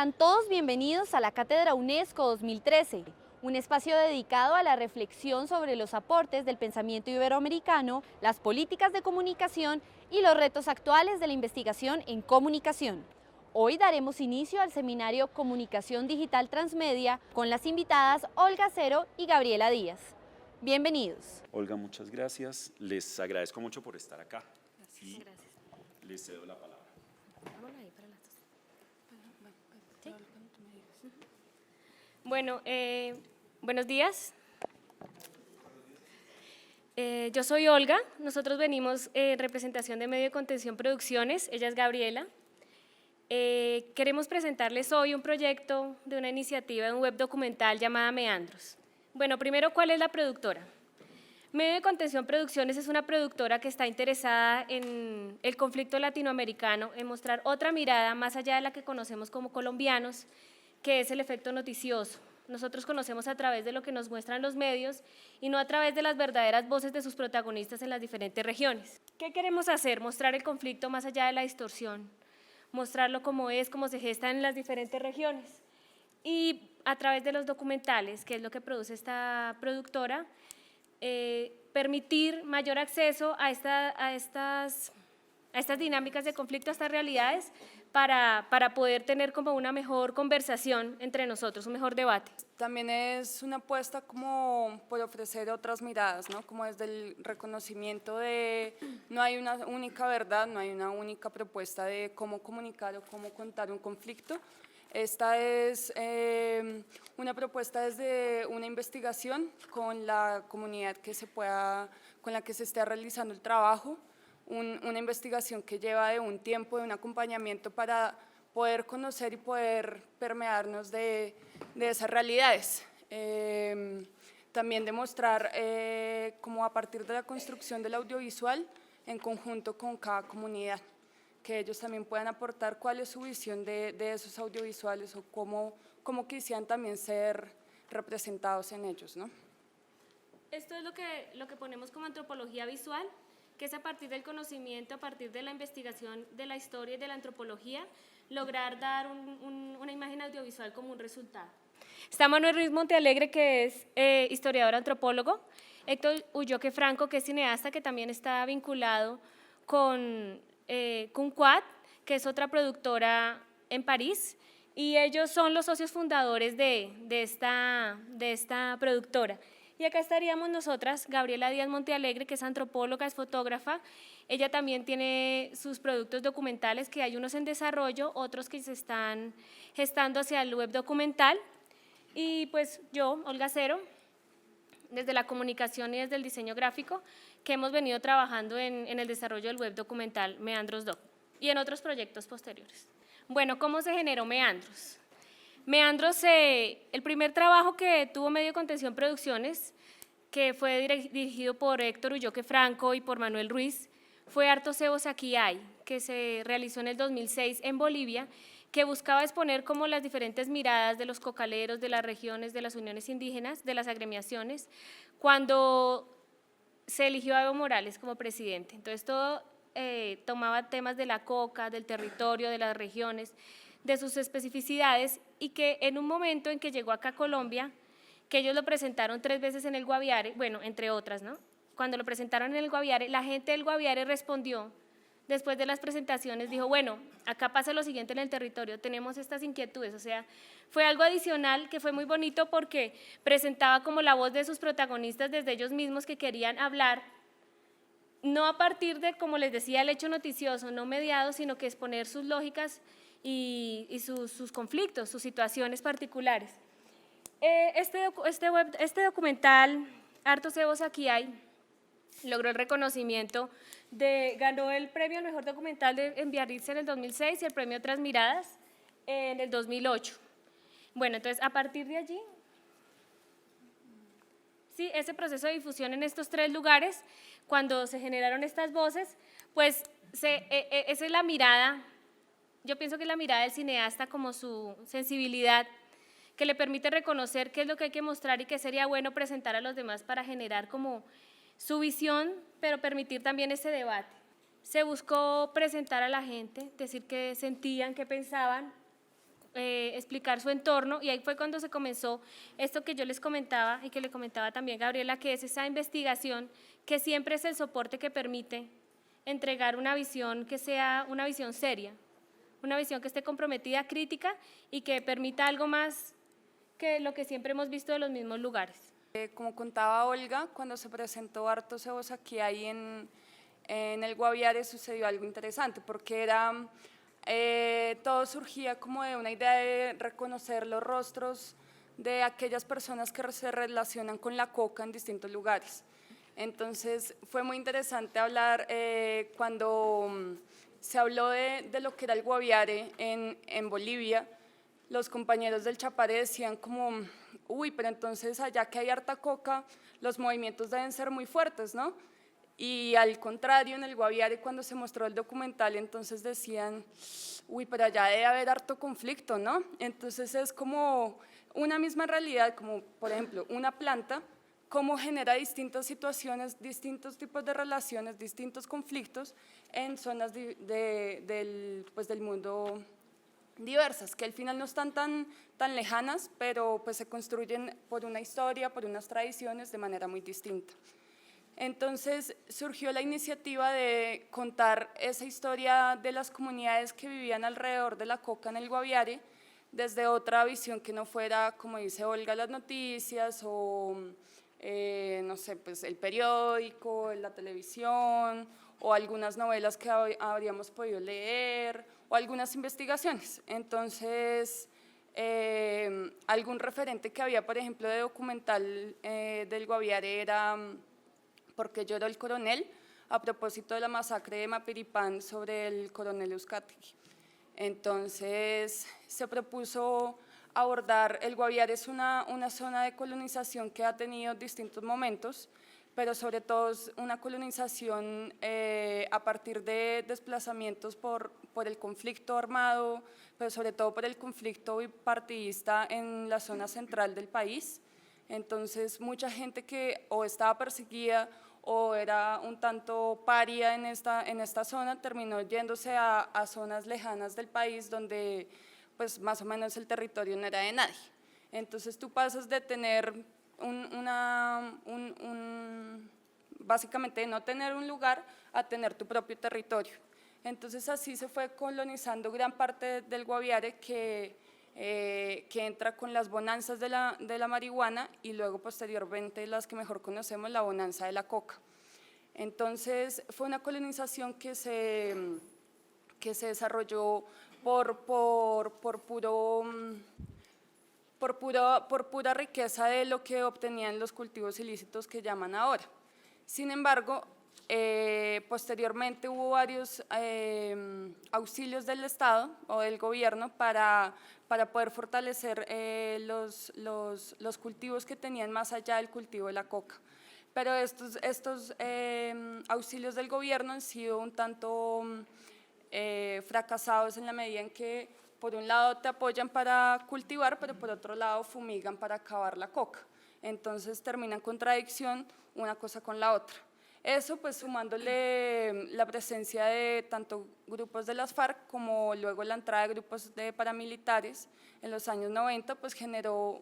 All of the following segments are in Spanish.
Sean todos bienvenidos a la Cátedra UNESCO 2013, un espacio dedicado a la reflexión sobre los aportes del pensamiento iberoamericano, las políticas de comunicación y los retos actuales de la investigación en comunicación. Hoy daremos inicio al seminario Comunicación Digital Transmedia con las invitadas Olga Cero y Gabriela Díaz. Bienvenidos. Olga, muchas gracias. Les agradezco mucho por estar acá. Gracias. Les cedo la palabra. Bueno, buenos días. Yo soy Olga, nosotros venimos en representación de Medio de Contención Producciones, ella es Gabriela. Queremos presentarles hoy un proyecto de una iniciativa de un web documental llamada Meandros. Bueno, primero, ¿cuál es la productora? Medio de Contención Producciones es una productora que está interesada en el conflicto latinoamericano, en mostrar otra mirada más allá de la que conocemos como colombianos, que es el efecto noticioso. Nosotros conocemos a través de lo que nos muestran los medios y no a través de las verdaderas voces de sus protagonistas en las diferentes regiones. ¿Qué queremos hacer? Mostrar el conflicto más allá de la distorsión, mostrarlo como es, cómo se gesta en las diferentes regiones. Y a través de los documentales, que es lo que produce esta productora, permitir mayor acceso a estas dinámicas de conflicto, a estas realidades, para poder tener como una mejor conversación entre nosotros, un mejor debate. También es una apuesta como por ofrecer otras miradas, ¿no? Como desde el reconocimiento de no hay una única verdad, no hay una única propuesta de cómo comunicar o cómo contar un conflicto. Esta es una propuesta desde una investigación con la comunidad con la que se esté realizando el trabajo, una investigación que lleva de un tiempo, de un acompañamiento para poder conocer y poder permearnos de esas realidades. También demostrar cómo a partir de la construcción del audiovisual en conjunto con cada comunidad, que ellos también puedan aportar cuál es su visión de esos audiovisuales o cómo quisieran también ser representados en ellos, ¿no? Esto es lo que ponemos como antropología visual, que es a partir del conocimiento, a partir de la investigación de la historia y de la antropología, lograr dar una imagen audiovisual como un resultado. Está Manuel Ruiz Montealegre, que es historiador antropólogo, Héctor Ulloque Franco, que es cineasta, que también está vinculado con Cunquat, que es otra productora en París, y ellos son los socios fundadores de esta productora. Y acá estaríamos nosotras, Gabriela Díaz Montealegre, que es antropóloga, es fotógrafa. Ella también tiene sus productos documentales, que hay unos en desarrollo, otros que se están gestando hacia el web documental. Y pues yo, Olga Cero, desde la comunicación y desde el diseño gráfico, que hemos venido trabajando en el desarrollo del web documental Meandros Doc y en otros proyectos posteriores. Bueno, ¿cómo se generó Meandros? Meandros, el primer trabajo que tuvo Medio de Contención Producciones, que fue dirigido por Héctor Ulloque Franco y por Manuel Ruiz, fue Hartos Cebos Aquí Hay, que se realizó en el 2006 en Bolivia, que buscaba exponer como las diferentes miradas de los cocaleros, de las regiones, de las uniones indígenas, de las agremiaciones, cuando se eligió a Evo Morales como presidente. Entonces todo tomaba temas de la coca, del territorio, de las regiones, de sus especificidades, y que en un momento en que llegó acá a Colombia, que ellos lo presentaron 3 veces en el Guaviare, bueno, entre otras, ¿no? Cuando lo presentaron en el Guaviare, la gente del Guaviare respondió, después de las presentaciones, dijo, bueno, acá pasa lo siguiente en el territorio, tenemos estas inquietudes, o sea, fue algo adicional que fue muy bonito porque presentaba como la voz de sus protagonistas desde ellos mismos que querían hablar, no a partir de, como les decía, el hecho noticioso, no mediado, sino que exponer sus lógicas y sus conflictos, sus situaciones particulares. Este documental, Hartos Cebos Aquí Hay, logró el reconocimiento, ganó el premio al mejor documental en Biarritz en el 2006 y el premio Otras Miradas en el 2008. Bueno, entonces a partir de allí, sí, ese proceso de difusión en estos 3 lugares, cuando se generaron estas voces, pues esa es la mirada. Yo pienso que es la mirada del cineasta, como su sensibilidad, que le permite reconocer qué es lo que hay que mostrar y qué sería bueno presentar a los demás para generar como su visión, pero permitir también ese debate. Se buscó presentar a la gente, decir qué sentían, qué pensaban, explicar su entorno, y ahí fue cuando se comenzó esto que yo les comentaba y que le comentaba también Gabriela, que es esa investigación que siempre es el soporte que permite entregar una visión que sea una visión seria, una visión que esté comprometida, crítica y que permita algo más que lo que siempre hemos visto de los mismos lugares. Como contaba Olga, cuando se presentó Harto Cebos aquí ahí en el Guaviare sucedió algo interesante, porque todo surgía como de una idea de reconocer los rostros de aquellas personas que se relacionan con la coca en distintos lugares. Entonces fue muy interesante hablar cuando se habló de lo que era el Guaviare en Bolivia. Los compañeros del Chapare decían como, uy, pero entonces allá que hay harta coca, los movimientos deben ser muy fuertes, ¿no? Y al contrario, en el Guaviare, cuando se mostró el documental, entonces decían, uy, pero allá debe haber harto conflicto, ¿no? Entonces es como una misma realidad, como por ejemplo una planta, cómo genera distintas situaciones, distintos tipos de relaciones, distintos conflictos en zonas del mundo diversas, que al final no están tan lejanas, pero pues se construyen por una historia, por unas tradiciones de manera muy distinta. Entonces surgió la iniciativa de contar esa historia de las comunidades que vivían alrededor de la coca en el Guaviare desde otra visión que no fuera, como dice Olga, las noticias o no sé, pues el periódico, la televisión o algunas novelas que habríamos podido leer o algunas investigaciones. Entonces, algún referente que había, por ejemplo, de documental del Guaviare era ¿Por qué lloró el coronel?, a propósito de la masacre de Mapiripán sobre el coronel Euskadi. Entonces, se propuso abordar, el Guaviare es una zona de colonización que ha tenido distintos momentos, pero sobre todo es una colonización a partir de desplazamientos por el conflicto armado, pero sobre todo por el conflicto bipartidista en la zona central del país. Entonces, mucha gente que o estaba perseguida o era un tanto paria en esta zona, terminó yéndose a zonas lejanas del país donde pues más o menos el territorio no era de nadie. Entonces tú pasas de tener básicamente de no tener un lugar a tener tu propio territorio. Entonces así se fue colonizando gran parte del Guaviare que entra con las bonanzas de la marihuana y luego posteriormente las que mejor conocemos, la bonanza de la coca. Entonces fue una colonización que se desarrolló por pura riqueza de lo que obtenían los cultivos ilícitos que llaman ahora. Sin embargo, posteriormente hubo varios auxilios del Estado o del gobierno para poder fortalecer los cultivos que tenían más allá del cultivo de la coca. Pero estos auxilios del gobierno han sido un tanto fracasados en la medida en que por un lado te apoyan para cultivar, pero por otro lado fumigan para acabar la coca. Entonces termina en contradicción una cosa con la otra. Eso pues sumándole la presencia de tanto grupos de las FARC como luego la entrada de grupos de paramilitares en los años 90 pues generó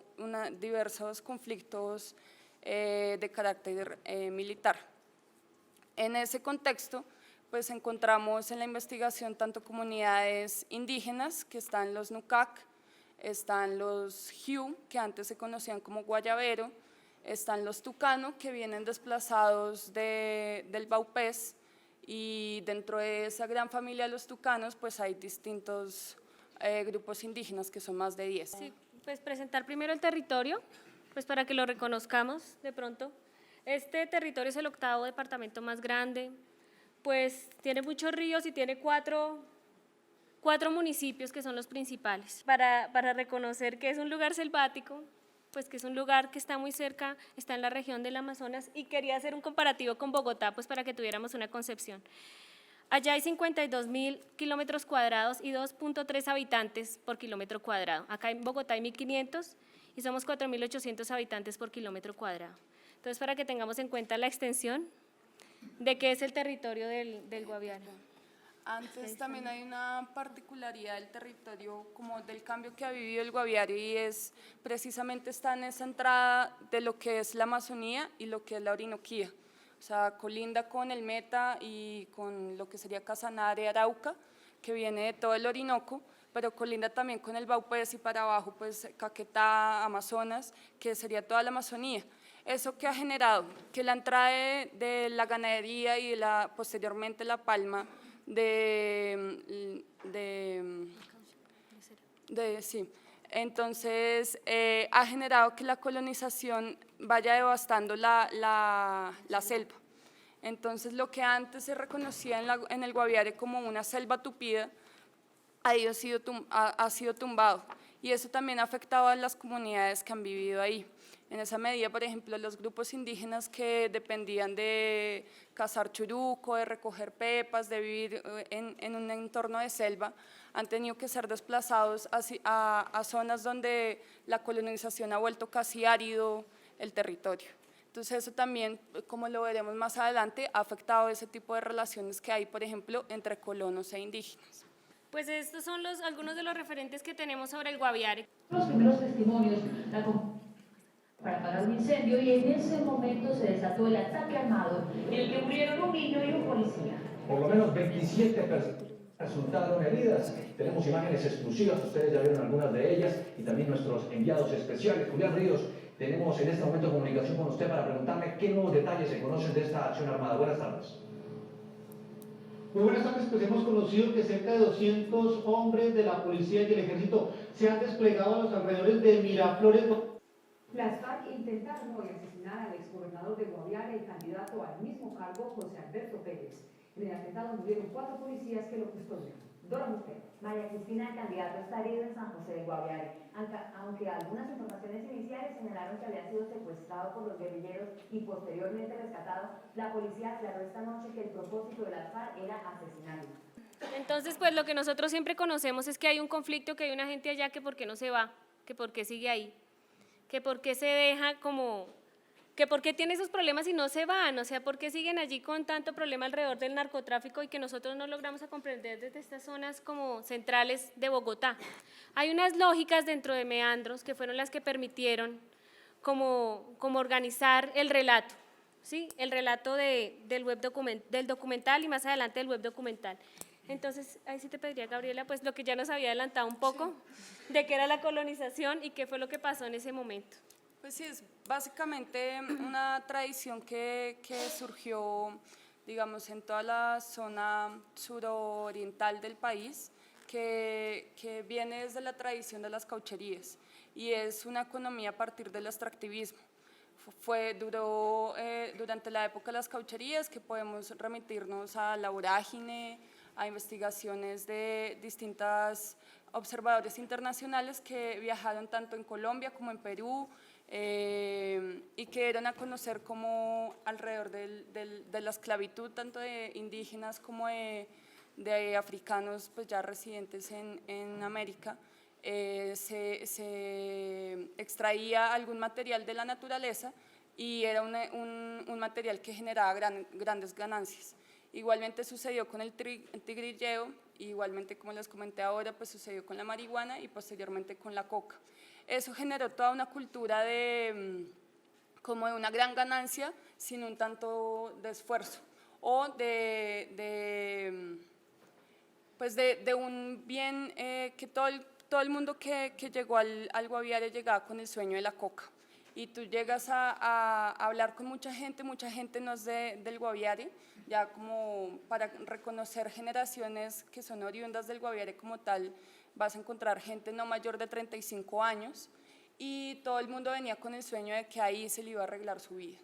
diversos conflictos de carácter militar. En ese contexto pues encontramos en la investigación tanto comunidades indígenas que están los Nucac, están los Jiu, que antes se conocían como Guayabero, están los Tucano, que vienen desplazados del Baupés, y dentro de esa gran familia de los Tucanos pues hay distintos grupos indígenas que son más de 10. Sí, pues presentar primero el territorio, pues para que lo reconozcamos de pronto. Este territorio es el 8º departamento más grande, pues tiene muchos ríos y tiene cuatro municipios que son los principales. Para reconocer que es un lugar selvático, pues que es un lugar que está muy cerca, está en la región del Amazonas, y quería hacer un comparativo con Bogotá, pues para que tuviéramos una concepción. Allá hay 52.000 kilómetros cuadrados y 2.3 habitantes por kilómetro cuadrado. Acá en Bogotá hay 1.500 y somos 4.800 habitantes por kilómetro cuadrado. Entonces, para que tengamos en cuenta la extensión de qué es el territorio del Guaviare. Antes también hay una particularidad del territorio, como del cambio que ha vivido el Guaviare, y es precisamente está en esa entrada de lo que es la Amazonía y lo que es la Orinoquía. O sea, colinda con el Meta y con lo que sería Casanare, Arauca, que viene de todo el Orinoco, pero colinda también con el Baupés y para abajo, pues Caquetá, Amazonas, que sería toda la Amazonía. ¿Eso que ha generado? Que la entrada de la ganadería y posteriormente la palma sí. Entonces, ha generado que la colonización vaya devastando la selva. Entonces, lo que antes se reconocía en el Guaviare como una selva tupida, ha sido tumbado. Y eso también ha afectado a las comunidades que han vivido ahí. En esa medida, por ejemplo, los grupos indígenas que dependían de cazar churuco, de recoger pepas, de vivir en un entorno de selva, han tenido que ser desplazados a zonas donde la colonización ha vuelto casi árido el territorio. Entonces eso también, como lo veremos más adelante, ha afectado ese tipo de relaciones que hay, por ejemplo, entre colonos e indígenas. Pues estos son algunos de los referentes que tenemos sobre el Guaviare. Los primeros testimonios para apagar un incendio, y en ese momento se desató el ataque armado en el que murieron un niño y un policía. Por lo menos 27 personas resultaron heridas. Tenemos imágenes exclusivas, ustedes ya vieron algunas de ellas, y también nuestros enviados especiales. Julián Ríos, tenemos en este momento comunicación con usted para preguntarle qué nuevos detalles se conocen de esta acción armada. Buenas tardes. Muy buenas tardes, pues hemos conocido que cerca de 200 hombres de la policía y el ejército se han desplegado a los alrededores de Miraflores. Las FARC intentaron hoy asesinar al exgobernador de Guaviare y candidato al mismo cargo, José Alberto Pérez. En el atentado murieron 4 policías que lo custodian. Dora Mujer. María Cristina, el candidato, está herido en San José de Guaviare, aunque algunas informaciones iniciales señalaron que había sido secuestrado por los guerrilleros y posteriormente rescatado. La policía aclaró esta noche que el propósito de las FARC era asesinarlo. Entonces, pues lo que nosotros siempre conocemos es que hay un conflicto, que hay una gente allá que por qué no se va, que por qué sigue ahí, que por qué se deja como, que por qué tiene esos problemas y no se van, o sea, por qué siguen allí con tanto problema alrededor del narcotráfico y que nosotros no logramos a comprender desde estas zonas como centrales de Bogotá. Hay unas lógicas dentro de Meandros que fueron las que permitieron como organizar el relato, ¿sí? El relato del documental y más adelante del web documental. Entonces, ahí sí te pediría, Gabriela, pues lo que ya nos había adelantado un poco, sí, de qué era la colonización y qué fue lo que pasó en ese momento. Pues sí, es básicamente una tradición que surgió, digamos, en toda la zona suroriental del país, que viene desde la tradición de las caucherías, y es una economía a partir del extractivismo. Duró durante la época de las caucherías, que podemos remitirnos a la vorágine, a investigaciones de distintos observadores internacionales que viajaron tanto en Colombia como en Perú, y que dieron a conocer cómo alrededor de la esclavitud, tanto de indígenas como de africanos pues ya residentes en América, se extraía algún material de la naturaleza y era un material que generaba grandes ganancias. Igualmente sucedió con el tigrillo, igualmente como les comenté ahora, pues sucedió con la marihuana y posteriormente con la coca. Eso generó toda una cultura como de una gran ganancia sin un tanto de esfuerzo o de un bien que todo el mundo que llegó al Guaviare llegaba con el sueño de la coca. Y tú llegas a hablar con mucha gente no es del Guaviare, ya como para reconocer generaciones que son oriundas del Guaviare como tal, vas a encontrar gente no mayor de 35 años y todo el mundo venía con el sueño de que ahí se le iba a arreglar su vida.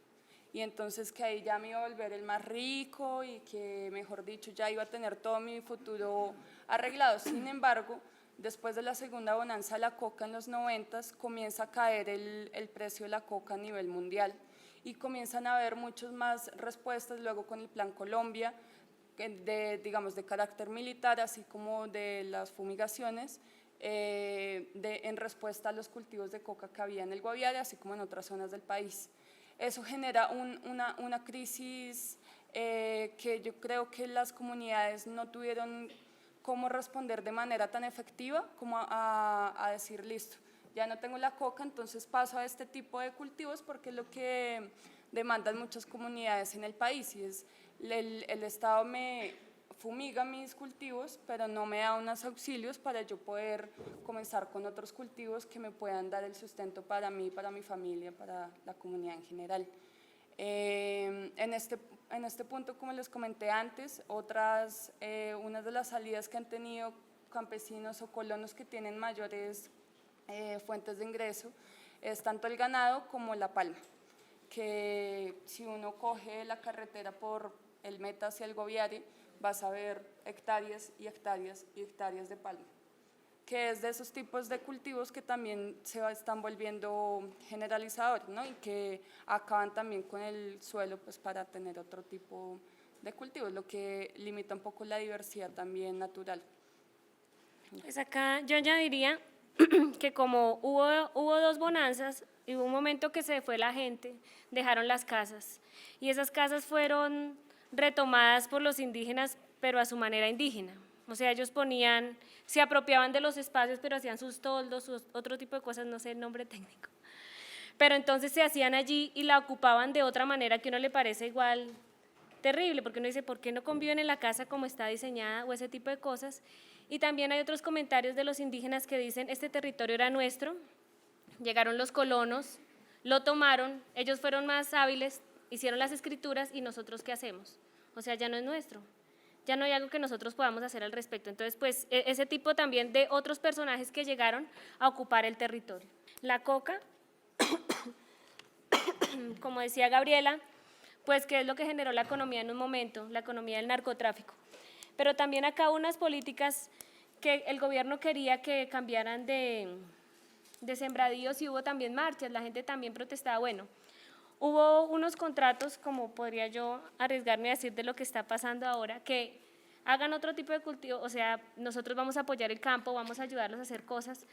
Y entonces que ahí ya me iba a volver el más rico y que, mejor dicho, ya iba a tener todo mi futuro arreglado. Sin embargo, después de la segunda bonanza de la coca en los 90s, comienza a caer el precio de la coca a nivel mundial y comienzan a haber muchas más respuestas luego con el Plan Colombia, digamos de carácter militar, así como de las fumigaciones, en respuesta a los cultivos de coca que había en el Guaviare, así como en otras zonas del país. Eso genera una crisis que yo creo que las comunidades no tuvieron cómo responder de manera tan efectiva como a decir, listo, ya no tengo la coca, entonces paso a este tipo de cultivos porque es lo que demandan muchas comunidades en el país y es el Estado me fumiga mis cultivos, pero no me da unos auxilios para yo poder comenzar con otros cultivos que me puedan dar el sustento para mí, para mi familia, para la comunidad en general. En este punto, como les comenté antes, una de las salidas que han tenido campesinos o colonos que tienen mayores fuentes de ingreso es tanto el ganado como la palma, que si uno coge la carretera por el Meta hacia el Guaviare, vas a ver hectáreas y hectáreas y hectáreas de palma, que es de esos tipos de cultivos que también se están volviendo generalizadores, ¿no? Y que acaban también con el suelo pues, para tener otro tipo de cultivos, lo que limita un poco la diversidad también natural. Pues acá yo añadiría que como hubo dos bonanzas, y hubo un momento que se fue la gente, dejaron las casas, y esas casas fueron retomadas por los indígenas, pero a su manera indígena. O sea, ellos se apropiaban de los espacios, pero hacían sus toldos, sus otro tipo de cosas, no sé el nombre técnico. Pero entonces se hacían allí y la ocupaban de otra manera que a uno le parece igual terrible, porque uno dice, ¿por qué no conviven en la casa como está diseñada? O ese tipo de cosas. Y también hay otros comentarios de los indígenas que dicen, este territorio era nuestro, llegaron los colonos, lo tomaron, ellos fueron más hábiles, hicieron las escrituras y nosotros ¿qué hacemos? O sea, ya no es nuestro, ya no hay algo que nosotros podamos hacer al respecto. Entonces, pues, ese tipo también de otros personajes que llegaron a ocupar el territorio. La coca, como decía Gabriela, pues, ¿qué es lo que generó la economía en un momento? La economía del narcotráfico. Pero también acá unas políticas que el gobierno quería que cambiaran de sembradíos y hubo también marchas, la gente también protestaba, bueno. Hubo unos contratos, como podría yo arriesgarme a decir de lo que está pasando ahora, que hagan otro tipo de cultivo, o sea, nosotros vamos a apoyar el campo, vamos a ayudarlos a hacer cosas,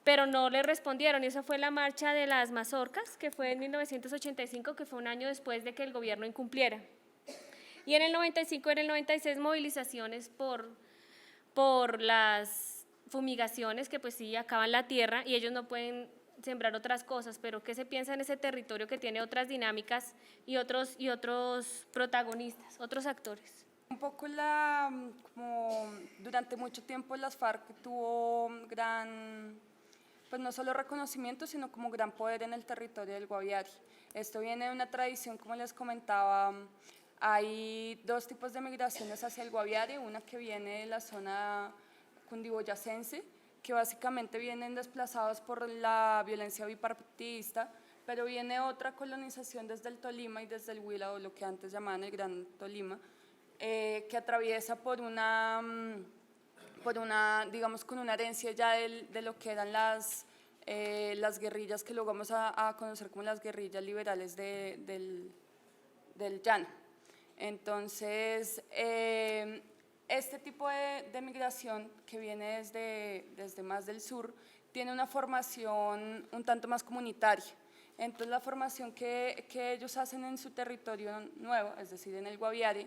pero no le respondieron, y eso fue la marcha de las mazorcas, que fue en 1985, que fue un año después de que el gobierno incumpliera. Y en el 95 y en el 96 movilizaciones por las fumigaciones, que pues sí, acaban la tierra y ellos no pueden sembrar otras cosas, pero ¿qué se piensa en ese territorio que tiene otras dinámicas y otros protagonistas, otros actores? Un poco como durante mucho tiempo las FARC tuvo gran, pues no solo reconocimiento, sino como gran poder en el territorio del Guaviare. Esto viene de una tradición, como les comentaba, hay dos tipos de migraciones hacia el Guaviare, una que viene de la zona cundiboyacense, que básicamente vienen desplazados por la violencia bipartidista, pero viene otra colonización desde el Tolima y desde el Huila, o lo que antes llamaban el Gran Tolima, que atraviesa por una, digamos, con una herencia ya de lo que eran las guerrillas que luego vamos a conocer como las guerrillas liberales del llano. Entonces, este tipo de migración que viene desde más del sur tiene una formación un tanto más comunitaria. Entonces, la formación que ellos hacen en su territorio nuevo, es decir, en el Guaviare,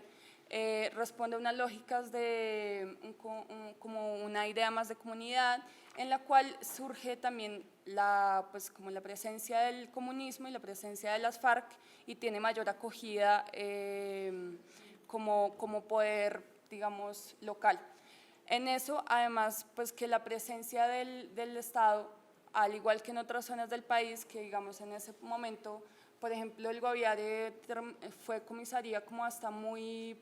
responde a unas lógicas de como una idea más de comunidad, en la cual surge también pues, como la presencia del comunismo y la presencia de las FARC, y tiene mayor acogida como poder, digamos, local. En eso, además, pues que la presencia del Estado, al igual que en otras zonas del país, que digamos en ese momento, por ejemplo, el Guaviare fue comisaría como hasta muy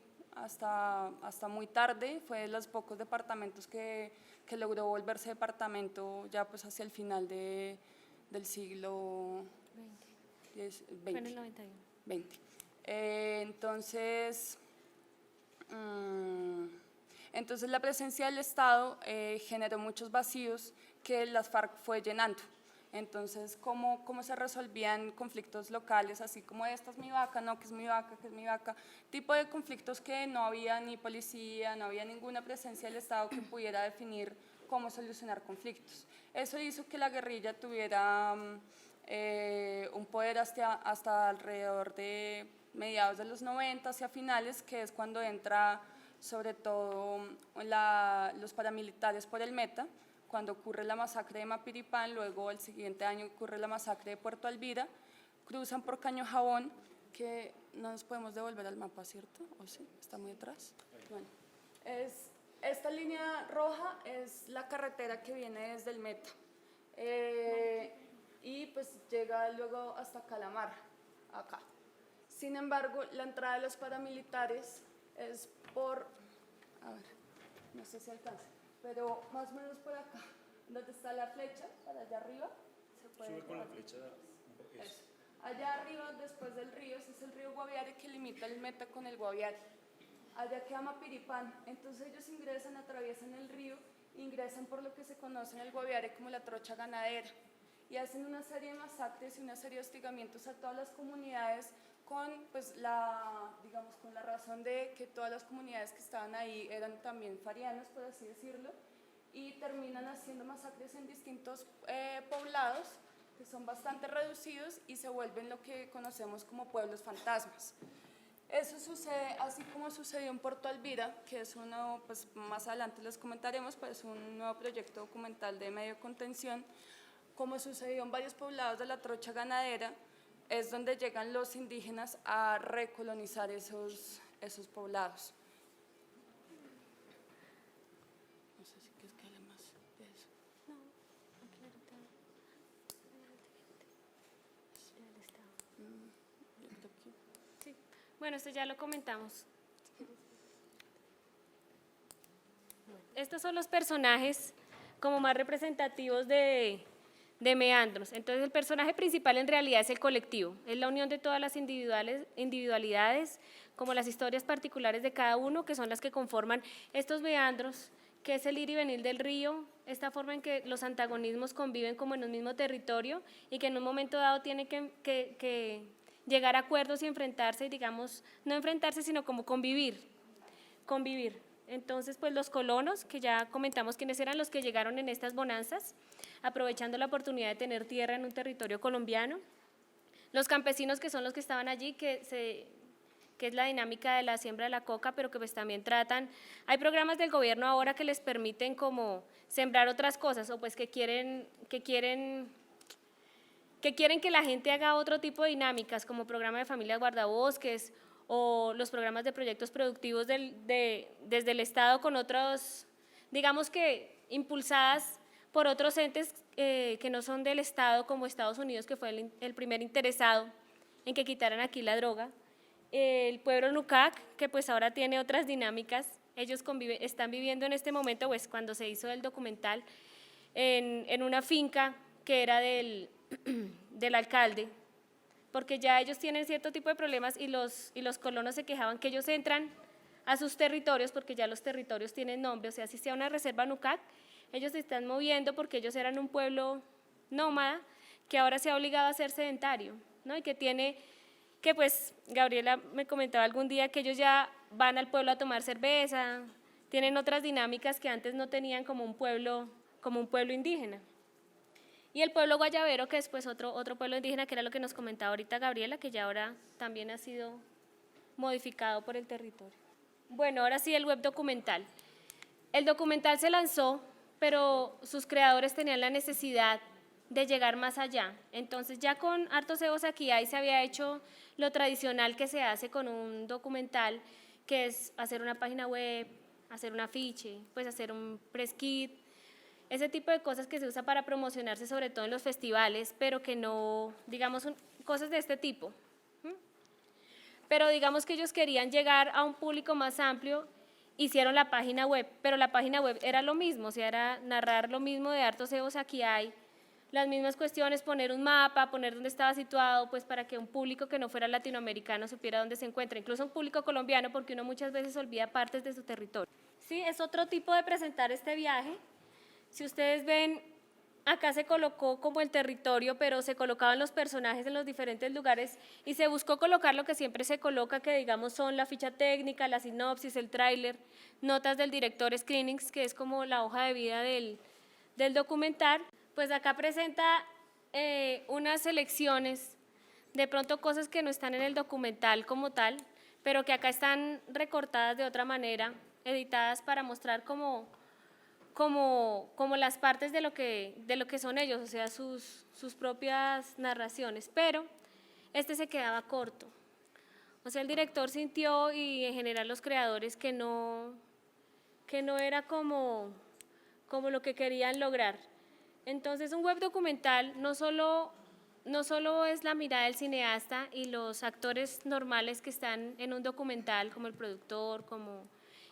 tarde, fue de los pocos departamentos que logró volverse departamento ya pues hacia el final del siglo XX. Fue en el 91. 20. Entonces la presencia del Estado generó muchos vacíos que las FARC fue llenando. Entonces, ¿cómo se resolvían conflictos locales, así como esta es mi vaca, no, que es mi vaca, que es mi vaca? Tipo de conflictos que no había ni policía, no había ninguna presencia del Estado que pudiera definir cómo solucionar conflictos. Eso hizo que la guerrilla tuviera un poder hasta alrededor de mediados de los 90 hacia finales, que es cuando entra sobre todo los paramilitares por el Meta, cuando ocurre la masacre de Mapiripán, luego el siguiente año ocurre la masacre de Puerto Alvira, cruzan por Caño Jabón, que no nos podemos devolver al mapa, ¿cierto? ¿O sí? ¿Está muy atrás? Bueno, esta línea roja es la carretera que viene desde el Meta, y pues llega luego hasta Calamar, acá. Sin embargo, la entrada de los paramilitares es por, a ver, no sé si alcanza, pero más o menos por acá, donde está la flecha, para allá arriba, se puede Sube con la ver. flecha. Eso. Allá arriba, después del río, ese es el río Guaviare que limita el Meta con el Guaviare. Allá queda Mapiripán, entonces ellos ingresan, atraviesan el río, ingresan por lo que se conoce en el Guaviare como la trocha ganadera y hacen una serie de masacres y una serie de hostigamientos a todas las comunidades con, pues, digamos, con la razón de que todas las comunidades que estaban ahí eran también farianas, por así decirlo, y terminan haciendo masacres en distintos poblados que son bastante reducidos y se vuelven lo que conocemos como pueblos fantasmas. Eso sucede así como sucedió en Puerto Alvira, que es uno, pues más adelante les comentaremos, pero es un nuevo proyecto documental de medio contención, como sucedió en varios poblados de la trocha ganadera, es donde llegan los indígenas a recolonizar esos poblados. No sé si quieres que hable más de eso. No, aquí ahorita. Yo creo que Sí. Bueno, esto ya lo comentamos. Estos son los personajes como más representativos de Meandros. Entonces el personaje principal en realidad es el colectivo, es la unión de todas las individualidades, como las historias particulares de cada uno, que son las que conforman estos meandros, que es el ir y venir del río, esta forma en que los antagonismos conviven como en un mismo territorio y que en un momento dado tienen que llegar a acuerdos y enfrentarse, y digamos, no enfrentarse, sino como convivir. Entonces, pues los colonos, que ya comentamos quiénes eran los que llegaron en estas bonanzas, aprovechando la oportunidad de tener tierra en un territorio colombiano. Los campesinos, que son los que estaban allí, que es la dinámica de la siembra de la coca, pero que pues también tratan, hay programas del gobierno ahora que les permiten como sembrar otras cosas, o pues que quieren que la gente haga otro tipo de dinámicas, como programa de familias guardabosques, o los programas de proyectos productivos desde el Estado con otros, digamos que impulsadas por otros entes que no son del Estado, como Estados Unidos, que fue el primer interesado en que quitaran aquí la droga. El pueblo Nucac, que pues ahora tiene otras dinámicas, ellos están viviendo en este momento, pues cuando se hizo el documental, en una finca que era del alcalde, porque ya ellos tienen cierto tipo de problemas y los colonos se quejaban que ellos entran a sus territorios porque ya los territorios tienen nombre, o sea, si sea una reserva Nucac, ellos se están moviendo porque ellos eran un pueblo nómada que ahora se ha obligado a ser sedentario, ¿no? Y que pues Gabriela me comentaba algún día que ellos ya van al pueblo a tomar cerveza, tienen otras dinámicas que antes no tenían como un pueblo indígena. Y el pueblo guayabero, que es pues otro pueblo indígena, que era lo que nos comentaba ahorita Gabriela, que ya ahora también ha sido modificado por el territorio. Bueno, ahora sí el web documental. El documental se lanzó, pero sus creadores tenían la necesidad de llegar más allá. Entonces ya con Hartos Evos Aquí Hay se había hecho lo tradicional que se hace con un documental, que es hacer una página web, hacer un afiche, pues hacer un press kit, ese tipo de cosas que se usa para promocionarse sobre todo en los festivales, pero que no, digamos, cosas de este tipo. Pero digamos que ellos querían llegar a un público más amplio, hicieron la página web, pero la página web era lo mismo, o sea, era narrar lo mismo de Hartos Evos Aquí Hay, las mismas cuestiones, poner un mapa, poner dónde estaba situado, pues para que un público que no fuera latinoamericano supiera dónde se encuentra, incluso un público colombiano, porque uno muchas veces olvida partes de su territorio. Sí, es otro tipo de presentar este viaje. Si ustedes ven, acá se colocó como el territorio, pero se colocaban los personajes en los diferentes lugares y se buscó colocar lo que siempre se coloca, que digamos son la ficha técnica, la sinopsis, el tráiler, notas del director, screenings, que es como la hoja de vida del documental. Pues acá presenta unas selecciones de pronto cosas que no están en el documental como tal, pero que acá están recortadas de otra manera, editadas para mostrar como las partes de lo que son ellos, o sea, sus propias narraciones, pero este se quedaba corto. O sea, el director sintió, y en general los creadores, que no era como lo que querían lograr. Entonces, un web documental no solo es la mirada del cineasta y los actores normales que están en un documental, como el productor, como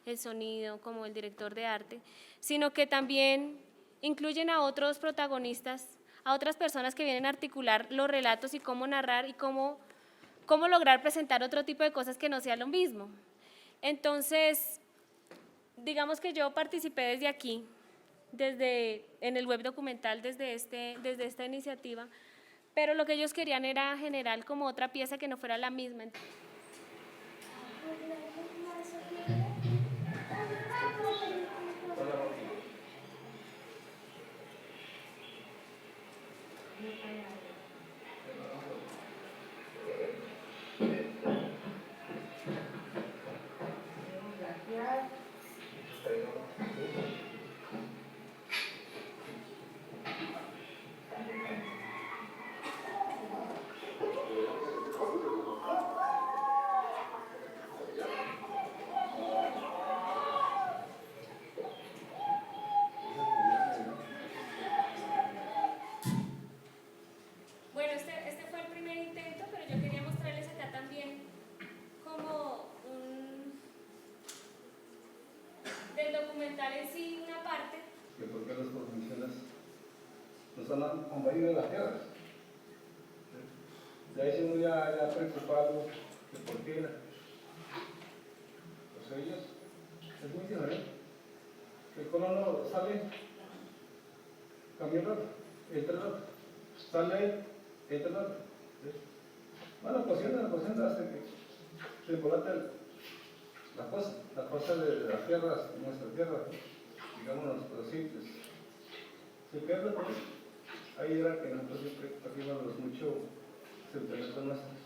el sonido, como el director de arte, sino que también incluyen a otros protagonistas, a otras personas que vienen a articular los relatos y cómo narrar y cómo lograr presentar otro tipo de cosas que no sea lo mismo. Entonces, digamos que yo participé desde aquí, en el web documental, desde esta iniciativa, pero lo que ellos querían era generar como otra pieza que no fuera la misma. Bueno, este fue el primer intento, pero yo quería mostrarles acá también como del documental en sí, una parte. ¿Por qué los profesionales nos han invadido las tierras? De ahí uno ya preocupado de por qué. Pues ellos, es muy diferente. El colono sale, cambia el rato, entra el rato, sale, entra el rato. Bueno, cociendo hasta que se embolata la cosa de las tierras, nuestra tierra, digamos nuestros sitios. Se pierde por eso. Ahí era que nosotros siempre partíamos mucho sentimientos nuestros.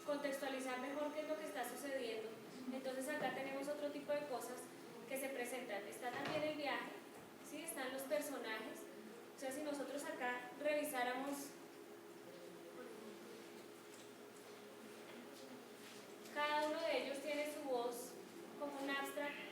Contextualizar mejor qué es lo que está sucediendo. Entonces acá tenemos otro tipo de cosas que se presentan. Está también el viaje, ¿sí? Están los personajes. O sea, si nosotros acá revisáramos cada uno de ellos tiene su voz como un abstract.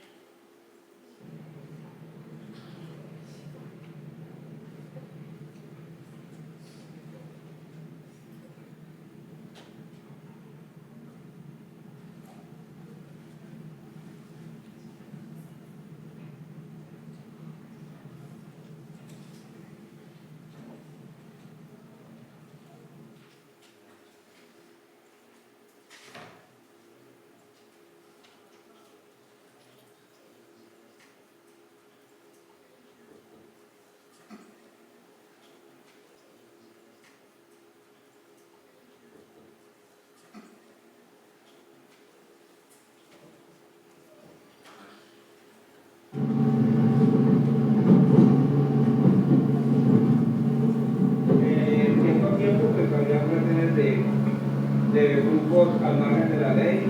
De grupos al margen de la ley,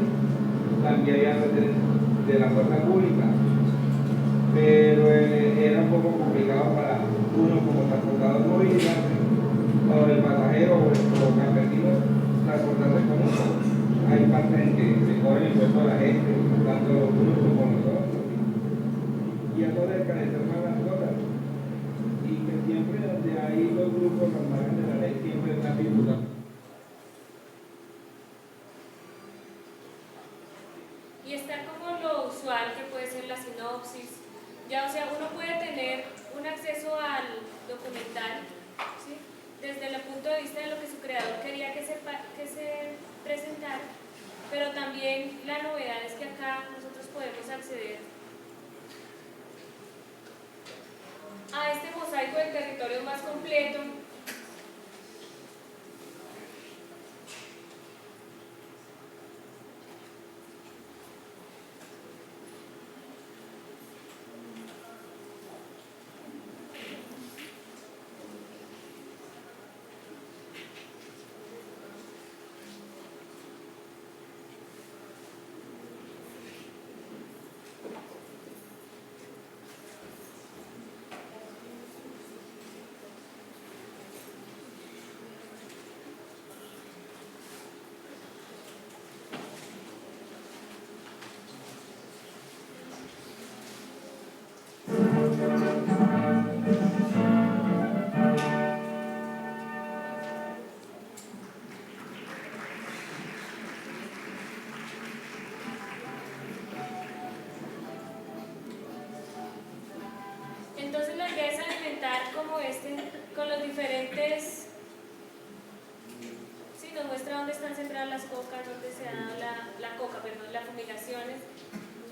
también de la fuerza pública. pero era un poco complicado para uno como transportador movilizarse, o el pasajero o el campesino transportarse con uno. Hay partes en que se cobra el impuesto a la gente, tanto unos como nosotros, y eso de encarecer más las cosas. Y que siempre donde hay los grupos al margen de la ley siempre están vinculados. Y está como lo usual que puede ser la sinopsis. Ya, o sea, uno puede tener un acceso al documental, ¿sí?, desde el punto de vista de lo que su creador quería que se presentara, pero también la novedad es que acá nosotros podemos acceder a este mosaico del territorio más completo. Entonces la idea es alimentar como con los diferentes, sí, nos muestra dónde están sembradas las cocas, dónde se da las fumigaciones,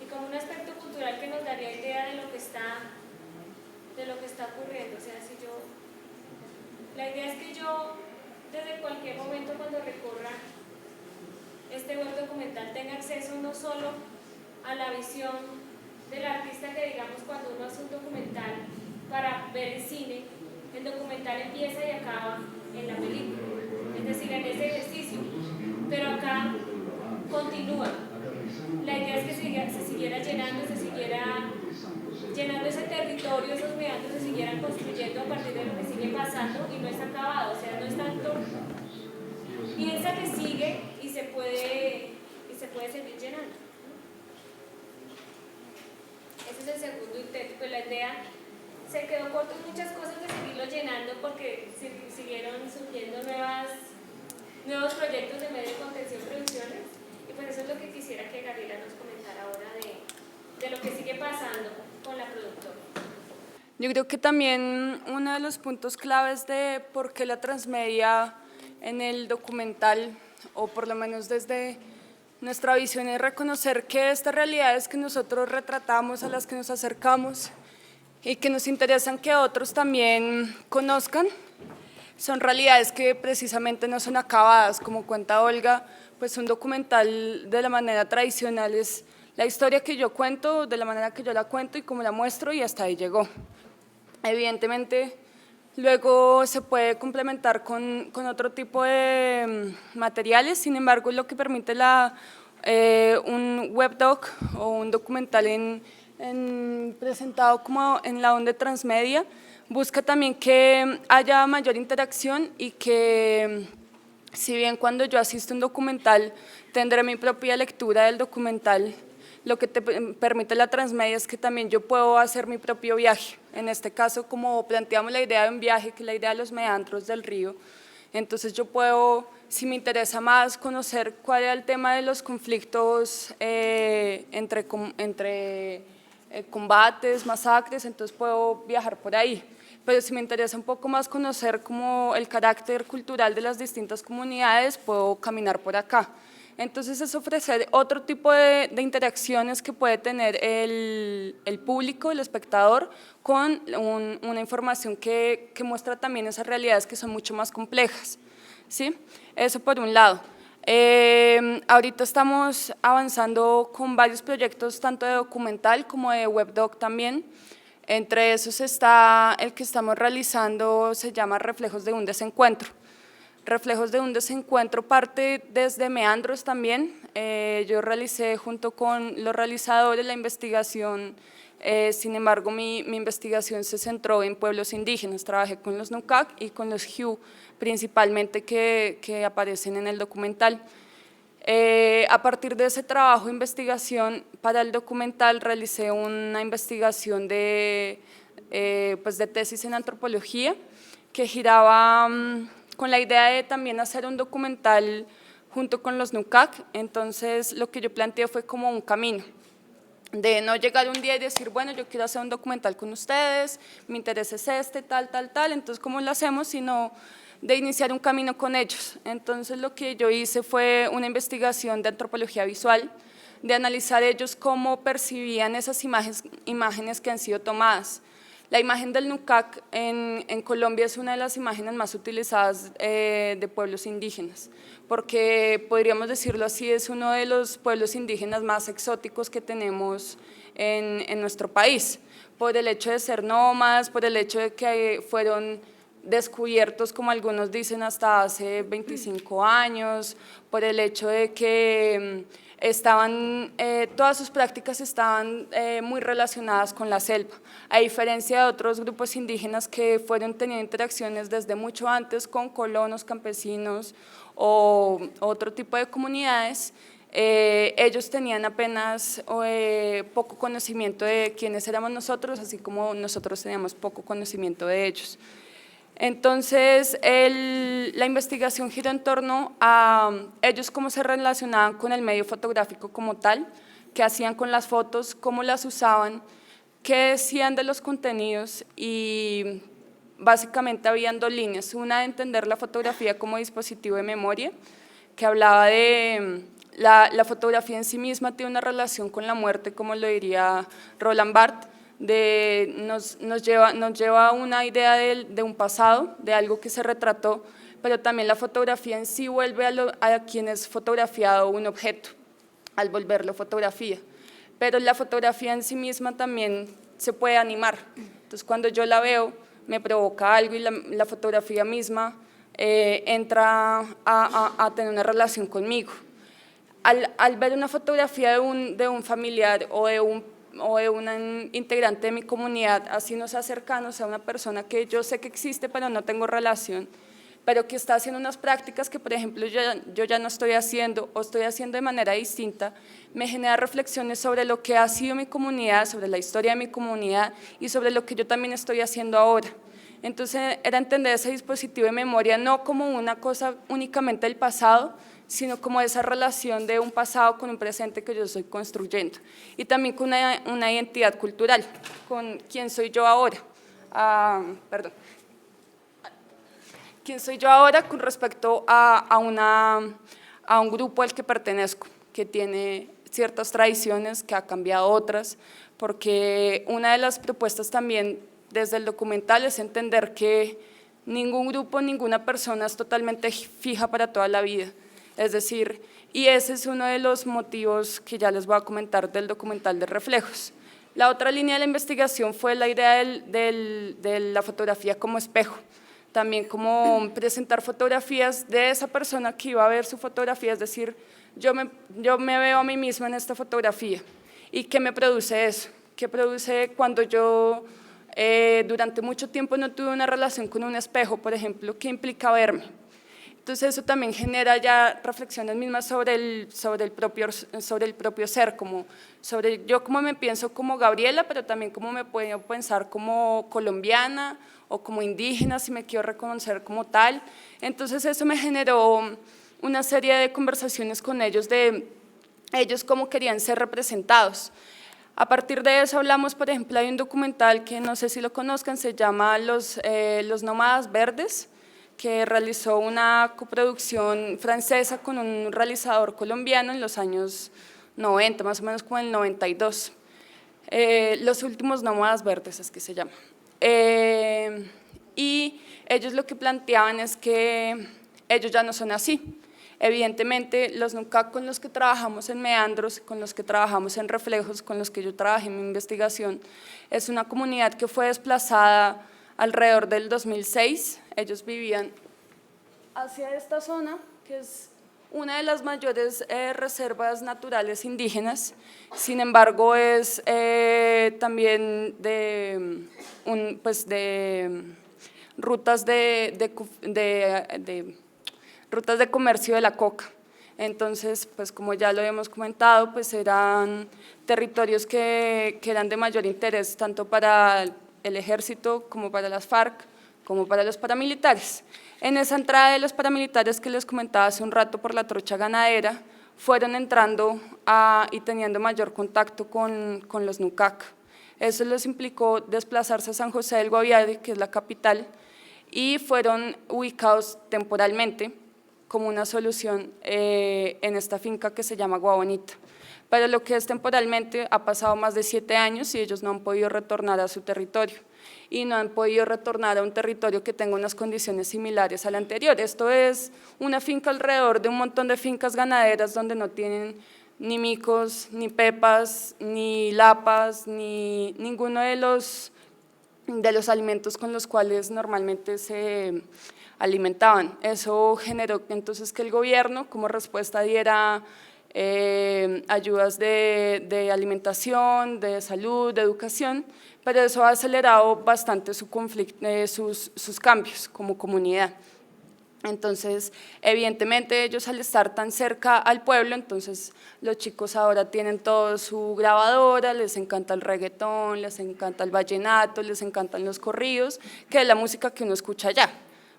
y como un aspecto cultural que nos daría idea de lo que está ocurriendo. O sea, la idea es que yo desde cualquier momento cuando recorra este web documental tenga acceso no solo a la visión del artista, que digamos cuando uno hace un documental para ver el cine, el documental empieza y acaba en la película, es decir, en ese ejercicio, pero acá continúa. La idea es que se siguiera llenando, se siguiera llenando ese territorio, esos meandros se siguieran construyendo a partir de lo que sigue pasando, y no es acabado, o sea, no es tanto, piensa que sigue y se puede seguir llenando. Ese es el segundo intento. Pues la idea se quedó corto en muchas cosas de seguirlo llenando, porque siguieron surgiendo nuevos proyectos de medio de contención y producciones, y pues eso es lo que quisiera que Gabriela nos comentara ahora de lo que sigue pasando con la productora. Yo creo que también uno de los puntos claves de por qué la transmedia en el documental, o por lo menos desde nuestra visión, es reconocer que estas realidades que nosotros retratamos, a las que nos acercamos y que nos interesan que otros también conozcan, son realidades que precisamente no son acabadas. Como cuenta Olga, pues un documental de la manera tradicional es la historia que yo cuento, de la manera que yo la cuento y cómo la muestro, y hasta ahí llegó. Evidentemente, luego se puede complementar con otro tipo de materiales. Sin embargo, lo que permite un webdoc o un documental presentado como en la onda transmedia, busca también que haya mayor interacción, y que si bien cuando yo asisto a un documental tendré mi propia lectura del documental, lo que te permite la transmedia es que también yo puedo hacer mi propio viaje. En este caso, como planteamos la idea de un viaje, que es la idea de los meandros del río, entonces yo puedo, si me interesa más conocer cuál era el tema de los conflictos entre combates, masacres, entonces puedo viajar por ahí. Pero si me interesa un poco más conocer como el carácter cultural de las distintas comunidades, puedo caminar por acá. Entonces es ofrecer otro tipo de interacciones que puede tener el público, el espectador, con una información que muestra también esas realidades que son mucho más complejas, ¿sí? Eso por un lado. Ahorita estamos avanzando con varios proyectos, tanto de documental como de webdoc también. Entre esos está el que estamos realizando, se llama Reflejos de un desencuentro. Reflejos de un desencuentro parte desde Meandros también. Yo realicé junto con los realizadores la investigación Sin embargo, mi investigación se centró en pueblos indígenas. Trabajé con los Nukak y con los Hu, principalmente que aparecen en el documental. A partir de ese trabajo de investigación para el documental realicé una investigación de tesis en antropología que giraba con la idea de también hacer un documental junto con los Nukak. Entonces lo que yo planteé fue como un camino, de no llegar un día y decir, bueno, yo quiero hacer un documental con ustedes, mi interés es este, tal, entonces ¿cómo lo hacemos? Sino de iniciar un camino con ellos. Entonces lo que yo hice fue una investigación de antropología visual, de analizar ellos cómo percibían esas imágenes que han sido tomadas. La imagen del Nukak en Colombia es una de las imágenes más utilizadas de pueblos indígenas, porque podríamos decirlo así, es uno de los pueblos indígenas más exóticos que tenemos en nuestro país, por el hecho de ser nómadas, por el hecho de que fueron descubiertos, como algunos dicen, hasta hace 25 años, por el hecho de que todas sus prácticas estaban muy relacionadas con la selva, a diferencia de otros grupos indígenas que fueron teniendo interacciones desde mucho antes con colonos, campesinos o otro tipo de comunidades. Ellos tenían apenas poco conocimiento de quiénes éramos nosotros, así como nosotros teníamos poco conocimiento de ellos. Entonces, la investigación giró en torno a ellos cómo se relacionaban con el medio fotográfico como tal, qué hacían con las fotos, cómo las usaban, qué decían de los contenidos, y básicamente habían dos líneas, una de entender la fotografía como dispositivo de memoria, que hablaba de la fotografía en sí misma tiene una relación con la muerte, como lo diría Roland Barthes, nos lleva a una idea de un pasado, de algo que se retrató, pero también la fotografía en sí vuelve a quien es fotografiado un objeto, al volverlo fotografía. Pero la fotografía en sí misma también se puede animar. Entonces, cuando yo la veo, me provoca algo y la fotografía misma entra a tener una relación conmigo. Al ver una fotografía de un familiar o de un integrante de mi comunidad, así no sea cercano, sea una persona que yo sé que existe pero no tengo relación, pero que está haciendo unas prácticas que, por ejemplo, yo ya no estoy haciendo o estoy haciendo de manera distinta, me genera reflexiones sobre lo que ha sido mi comunidad, sobre la historia de mi comunidad y sobre lo que yo también estoy haciendo ahora. Entonces, era entender ese dispositivo de memoria no como una cosa únicamente del pasado, sino como esa relación de un pasado con un presente que yo estoy construyendo, y también con una identidad cultural, con quién soy yo ahora, quién soy yo ahora con respecto a un grupo al que pertenezco, que tiene ciertas tradiciones, que ha cambiado otras, porque una de las propuestas también desde el documental es entender que ningún grupo, ninguna persona es totalmente fija para toda la vida. Es decir, y ese es uno de los motivos que ya les voy a comentar del documental de Reflejos. La otra línea de la investigación fue la idea de la fotografía como espejo, también como presentar fotografías de esa persona que iba a ver su fotografía, es decir, yo me veo a mí misma en esta fotografía. ¿Y qué me produce eso? ¿Qué produce cuando yo durante mucho tiempo no tuve una relación con un espejo, por ejemplo? ¿Qué implica verme? Entonces eso también genera ya reflexiones mismas sobre el propio ser, como sobre yo cómo me pienso como Gabriela, pero también cómo me puedo pensar como colombiana o como indígena, si me quiero reconocer como tal. Entonces eso me generó una serie de conversaciones con ellos, de ellos cómo querían ser representados. A partir de eso hablamos, por ejemplo, hay un documental que no sé si lo conozcan, se llama Los Nómadas Verdes, que realizó una coproducción francesa con un realizador colombiano en los años 90, más o menos como en el 92. Los últimos nómadas verdes es que se llama. Y ellos lo que planteaban es que ellos ya no son así. Evidentemente, los Nukak con los que trabajamos en Meandros, con los que trabajamos en Reflejos, con los que yo trabajé en mi investigación, es una comunidad que fue desplazada alrededor del 2006. Ellos vivían hacia esta zona, que es una de las mayores reservas naturales indígenas, sin embargo es también de rutas rutas de comercio de la coca. Entonces, pues como ya lo hemos comentado, pues eran territorios que eran de mayor interés tanto para el ejército como para las FARC, como para los paramilitares. En esa entrada de los paramilitares que les comentaba hace un rato por la trocha ganadera, fueron entrando y teniendo mayor contacto con los Nucac. Eso les implicó desplazarse a San José del Guaviare, que es la capital, y fueron ubicados temporalmente como una solución en esta finca que se llama Guabonita. Pero lo que es temporalmente ha pasado más de 7 años y ellos no han podido retornar a su territorio y no han podido retornar a un territorio que tenga unas condiciones similares al anterior. Esto es una finca alrededor de un montón de fincas ganaderas donde no tienen ni micos, ni pepas, ni lapas, ni ninguno de los alimentos con los cuales normalmente se alimentaban. Eso generó entonces que el gobierno como respuesta diera ayudas de alimentación, de salud, de educación, pero eso ha acelerado bastante sus cambios como comunidad. Entonces, evidentemente ellos al estar tan cerca al pueblo, entonces los chicos ahora tienen todo su grabadora, les encanta el reggaetón, les encanta el vallenato, les encantan los corridos, que es la música que uno escucha allá,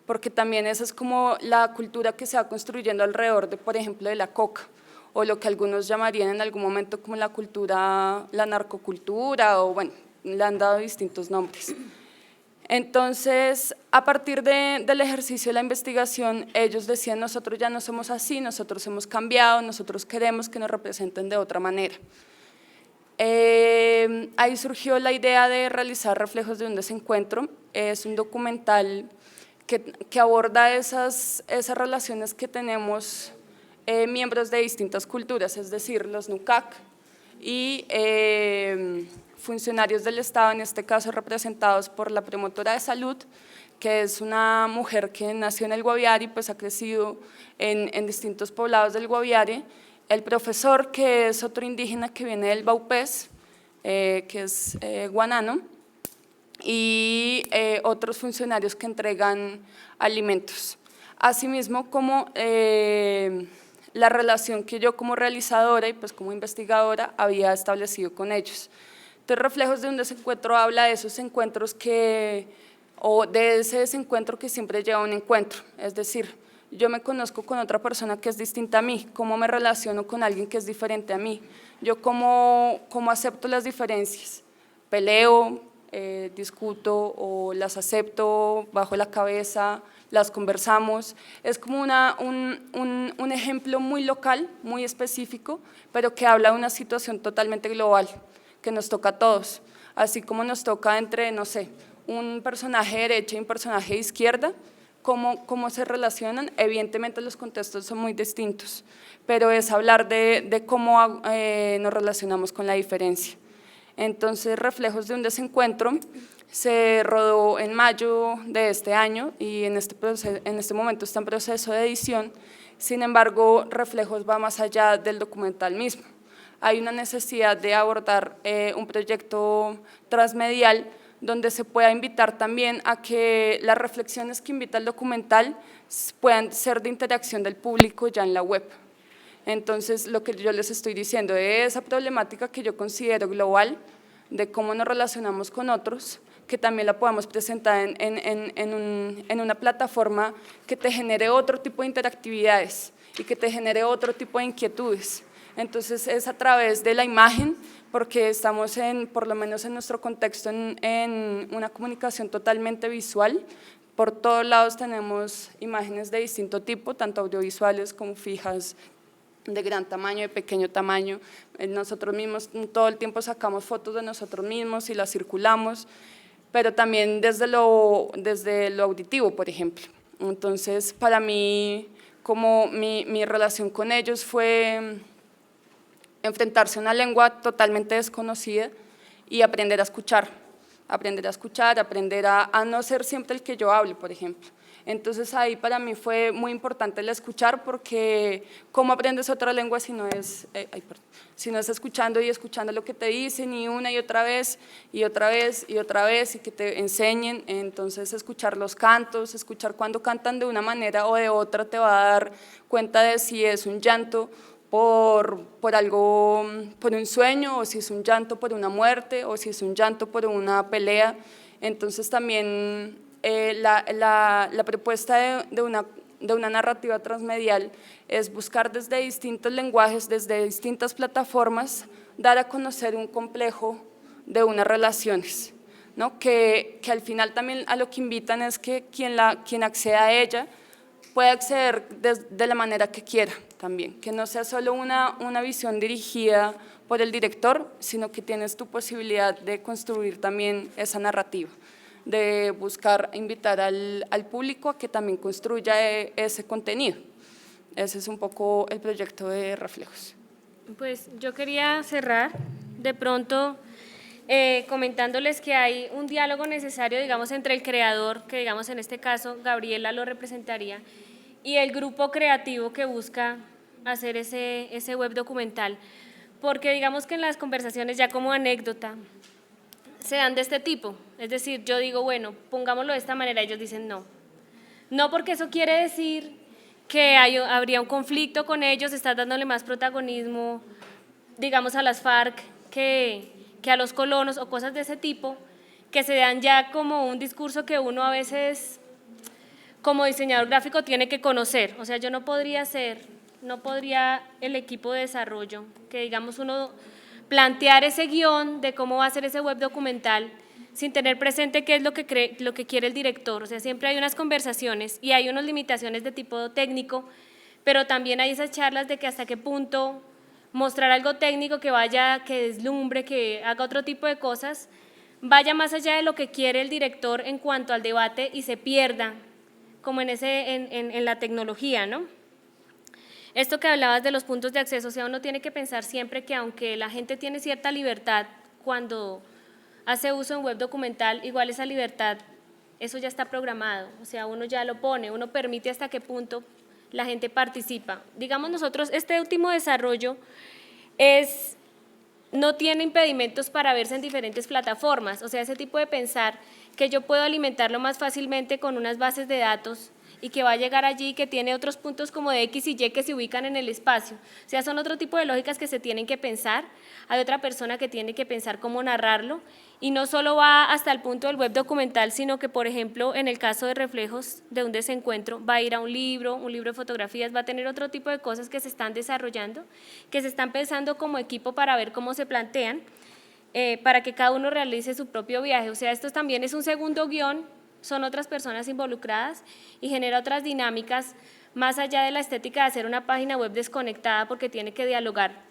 porque también esa es como la cultura que se va construyendo alrededor de, por ejemplo, de la coca, o lo que algunos llamarían en algún momento como la cultura, la narcocultura, o bueno, le han dado distintos nombres. Entonces, a partir del ejercicio de la investigación, ellos decían, nosotros ya no somos así, nosotros hemos cambiado, nosotros queremos que nos representen de otra manera. Ahí surgió la idea de realizar Reflejos de un Desencuentro, es un documental que aborda esas relaciones que tenemos miembros de distintas culturas, es decir, los Nucac y funcionarios del Estado, en este caso representados por la promotora de salud, que es una mujer que nació en el Guaviare y pues ha crecido en distintos poblados del Guaviare, el profesor, que es otro indígena que viene del Baupés, que es guanano, y otros funcionarios que entregan alimentos. Asimismo, como la relación que yo como realizadora y pues como investigadora había establecido con ellos. Entonces, Reflejos de un Desencuentro habla de esos encuentros o de ese desencuentro que siempre lleva a un encuentro, es decir, yo me conozco con otra persona que es distinta a mí, cómo me relaciono con alguien que es diferente a mí, yo cómo acepto las diferencias, peleo, discuto o las acepto bajo la cabeza, las conversamos, es como un ejemplo muy local, muy específico, pero que habla de una situación totalmente global, que nos toca a todos, así como nos toca entre, no sé, un personaje de derecha y un personaje de izquierda, cómo se relacionan. Evidentemente los contextos son muy distintos, pero es hablar de cómo nos relacionamos con la diferencia. Entonces, Reflejos de un Desencuentro se rodó en mayo de este año y en este momento está en proceso de edición. Sin embargo, Reflejos va más allá del documental mismo. Hay una necesidad de abordar un proyecto transmedial donde se pueda invitar también a que las reflexiones que invita el documental puedan ser de interacción del público ya en la web. Entonces, lo que yo les estoy diciendo es esa problemática que yo considero global, de cómo nos relacionamos con otros, que también la podamos presentar en una plataforma que te genere otro tipo de interactividades y que te genere otro tipo de inquietudes. Entonces, es a través de la imagen, porque estamos por lo menos en nuestro contexto, en una comunicación totalmente visual. Por todos lados tenemos imágenes de distinto tipo, tanto audiovisuales como fijas, de gran tamaño, de pequeño tamaño. Nosotros mismos todo el tiempo sacamos fotos de nosotros mismos y las circulamos, pero también desde lo auditivo, por ejemplo. Entonces, para mí, como mi relación con ellos fue enfrentarse a una lengua totalmente desconocida y aprender a escuchar, aprender a no ser siempre el que yo hable, por ejemplo. Entonces ahí para mí fue muy importante el escuchar, porque ¿cómo aprendes otra lengua si no es, si no es escuchando y escuchando lo que te dicen y una y otra vez y otra vez y otra vez y que te enseñen? Entonces escuchar los cantos, escuchar cuando cantan de una manera o de otra te va a dar cuenta de si es un llanto por algo, por un sueño, o si es un llanto por una muerte, o si es un llanto por una pelea. Entonces también la propuesta de una narrativa transmedial es buscar desde distintos lenguajes, desde distintas plataformas, dar a conocer un complejo de unas relaciones, ¿no? Que al final también a lo que invitan es que quien acceda a ella puede acceder de la manera que quiera también, que no sea solo una visión dirigida por el director, sino que tienes tu posibilidad de construir también esa narrativa, de buscar invitar al público a que también construya ese contenido. Ese es un poco el proyecto de Reflejos. Pues yo quería cerrar de pronto comentándoles que hay un diálogo necesario, digamos, entre el creador, que digamos en este caso Gabriela lo representaría, y el grupo creativo que busca hacer ese web documental, porque digamos que en las conversaciones, ya como anécdota, se dan de este tipo, es decir, yo digo, bueno, pongámoslo de esta manera, ellos dicen no, porque eso quiere decir que habría un conflicto con ellos, estás dándole más protagonismo, digamos, a las FARC que a los colonos o cosas de ese tipo, que se dan ya como un discurso que uno a veces como diseñador gráfico tiene que conocer. O sea, yo no podría el equipo de desarrollo, que digamos uno plantear ese guión de cómo va a ser ese web documental sin tener presente qué es lo que quiere el director. O sea, siempre hay unas conversaciones y hay unas limitaciones de tipo técnico, pero también hay esas charlas de que hasta qué punto mostrar algo técnico que deslumbre, que haga otro tipo de cosas, vaya más allá de lo que quiere el director en cuanto al debate y se pierda como en la tecnología, ¿no? Esto que hablabas de los puntos de acceso, o sea, uno tiene que pensar siempre que aunque la gente tiene cierta libertad cuando hace uso en web documental, igual esa libertad, eso ya está programado, o sea, uno ya lo pone, uno permite hasta qué punto la gente participa. Digamos nosotros, este último desarrollo no tiene impedimentos para verse en diferentes plataformas, o sea, ese tipo de pensar que yo puedo alimentarlo más fácilmente con unas bases de datos y que va a llegar allí, que tiene otros puntos como de X y Y que se ubican en el espacio. O sea, son otro tipo de lógicas que se tienen que pensar. Hay otra persona que tiene que pensar cómo narrarlo y no solo va hasta el punto del web documental, sino que, por ejemplo, en el caso de Reflejos de un desencuentro, va a ir a un libro de fotografías, va a tener otro tipo de cosas que se están desarrollando, que se están pensando como equipo para ver cómo se plantean, para que cada uno realice su propio viaje. O sea, esto también es un segundo guión, son otras personas involucradas y genera otras dinámicas más allá de la estética de hacer una página web desconectada, porque tiene que dialogar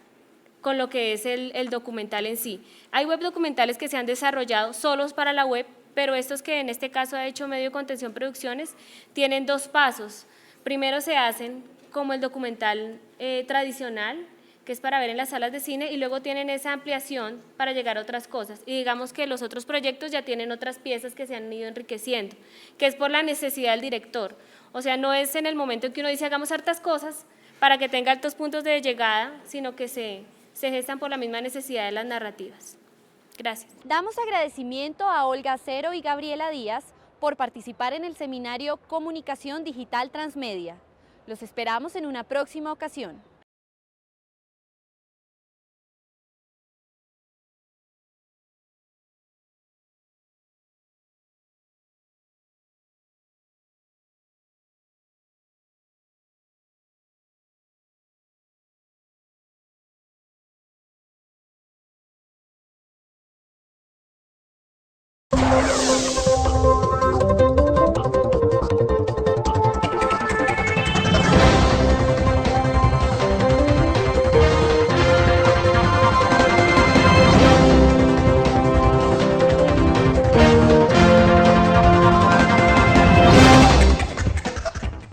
con lo que es el documental en sí. Hay web documentales que se han desarrollado solos para la web, pero estos que en este caso ha hecho Medio Contención Producciones tienen dos pasos. Primero se hacen como el documental tradicional, que es para ver en las salas de cine, y luego tienen esa ampliación para llegar a otras cosas. Y digamos que los otros proyectos ya tienen otras piezas que se han ido enriqueciendo, que es por la necesidad del director. O sea, no es en el momento en que uno dice hagamos hartas cosas para que tenga altos puntos de llegada, sino que se gestan por la misma necesidad de las narrativas. Gracias. Damos agradecimiento a Olga Acero y Gabriela Díaz por participar en el seminario Comunicación Digital Transmedia. Los esperamos en una próxima ocasión.